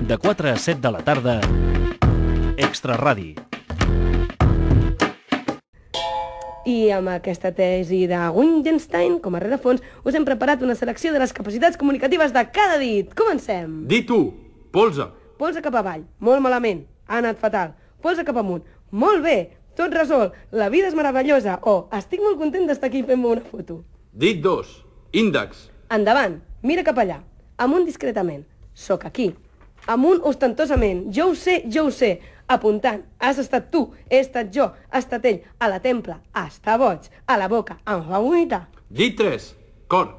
De 4 a 7 de la tarda, Extra Radi. I amb aquesta tesi de Wittgenstein com a rerefons us hem preparat una selecció de les capacitats comunicatives de cada dit. Comencem! Dit 1. Polze. Polze cap avall, molt malament, ha anat fatal. Polze cap amunt, molt bé, tot resolt, la vida és meravellosa, o estic molt content d'estar aquí fent-me una foto. Dit 2. Índex. Endavant, mira cap allà, amunt discretament, soc aquí. Amunt ostentosament, jo ho sé, apuntant, has estat tu, he estat jo, ha estat ell, a la templa, està boig, a la boca, em fa vomitar. Dit 3. Cor.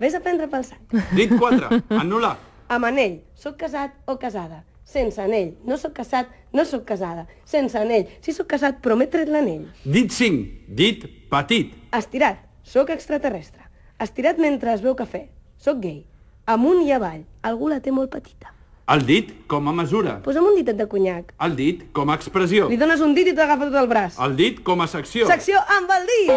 Vés a prendre pel sac. Dit 4. Anul·lar. Amb anell, soc casat o casada. Sense anell, no soc casat, no soc casada. Sense anell, si soc casat però m'he tret l'anell. Dit 5. Dit petit. Estirat, soc extraterrestre. Estirat mentre es veu cafè, soc gay. Amunt i avall, algú la té molt petita. El dit com a mesura. Posa'm un ditet de conyac. El dit com a expressió. Li dones un dit i t'agafa tot el braç. El dit com a secció. Secció amb el dit!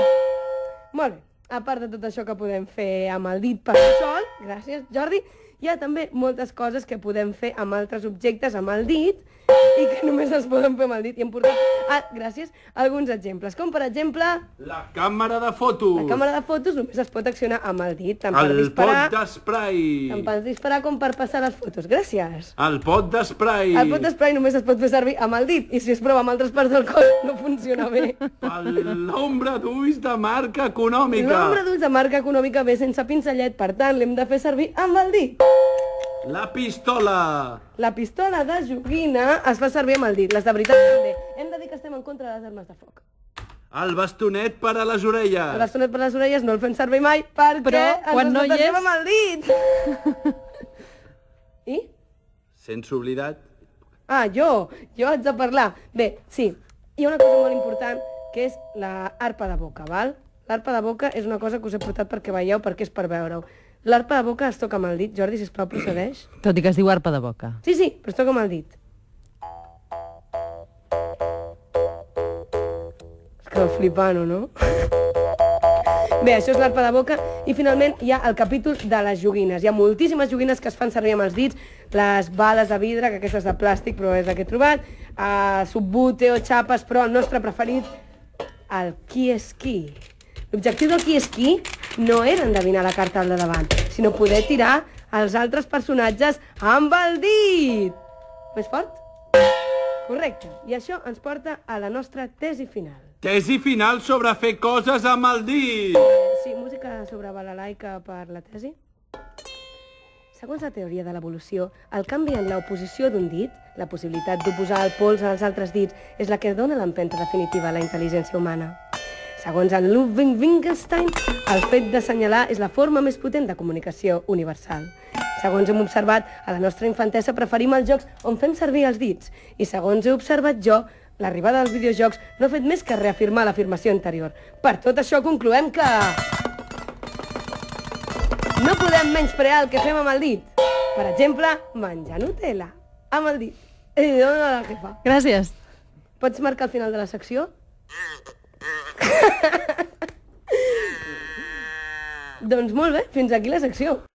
Molt bé. A part de tot això que podem fer amb el dit per sol, gràcies Jordi, hi ha també moltes coses que podem fer amb altres objectes amb el dit i que només es poden fer amb el dit. I hem portat, gràcies, alguns exemples. Com per exemple... La càmera de fotos. La càmera de fotos només es pot accionar amb el dit, tant per El disparar... pot d'esprai. Tant per disparar com per passar les fotos. Gràcies. El pot d'esprai. El pot d'esprai només es pot fer servir amb el dit i si es prova amb altres parts del cos no funciona bé. L'ombra d'ulls de marca econòmica. L'ombra d'ulls de marca econòmica ve sense pincellet, per tant l'hem de fer servir amb el dit. La pistola. La pistola de joguina es fa servir amb el dit, les de veritat també. Hem de dir que estem en contra de les armes de foc. El bastonet per a les orelles. El bastonet per les orelles no el fem servir mai perquè però quan no hi és... amb el dit. I? Sense oblidat. Jo haig de parlar. Bé, sí, hi ha una cosa molt important que és l'arpa de boca, val? L'arpa de boca és una cosa que us he portat perquè veieu, perquè és per veure-ho. L'arpa de boca es toca amb el dit. Jordi, sisplau, procedeix. Tot i que es diu arpa de boca. Sí, però es toca amb el dit. És que flipant-ho, no? Bé, això és l'arpa de boca i finalment hi ha el capítol de les joguines. Hi ha moltíssimes joguines que es fan servir amb els dits, les bales de vidre, que aquestes de plàstic, però és la que he trobat, subbute o xapes, però el nostre preferit, el qui és qui. L'objectiu del qui és qui no era endevinar la carta al de davant, sinó poder tirar els altres personatges amb el dit. Més fort? Correcte. I això ens porta a la nostra tesi final. Tesi final sobre fer coses amb el dit. Sí, música sobre balalaica per la tesi. Segons la teoria de l'evolució, el canvi en l'oposició d'un dit, la possibilitat d'oposar el pols als altres dits, és la que dona l'empenta definitiva a la intel·ligència humana. Segons en Ludwig Wittgenstein, el fet d'assenyalar és la forma més potent de comunicació universal. Segons hem observat, a la nostra infantesa preferim els jocs on fem servir els dits. I segons he observat jo, l'arribada dels videojocs no ha fet més que reafirmar l'afirmació anterior. Per tot això concloem que... no podem menysprear el que fem amb el dit. Per exemple, menjar Nutella amb el dit. Dona la jefa. Gràcies. Pots marcar el final de la secció? Doncs molt bé, fins aquí la secció.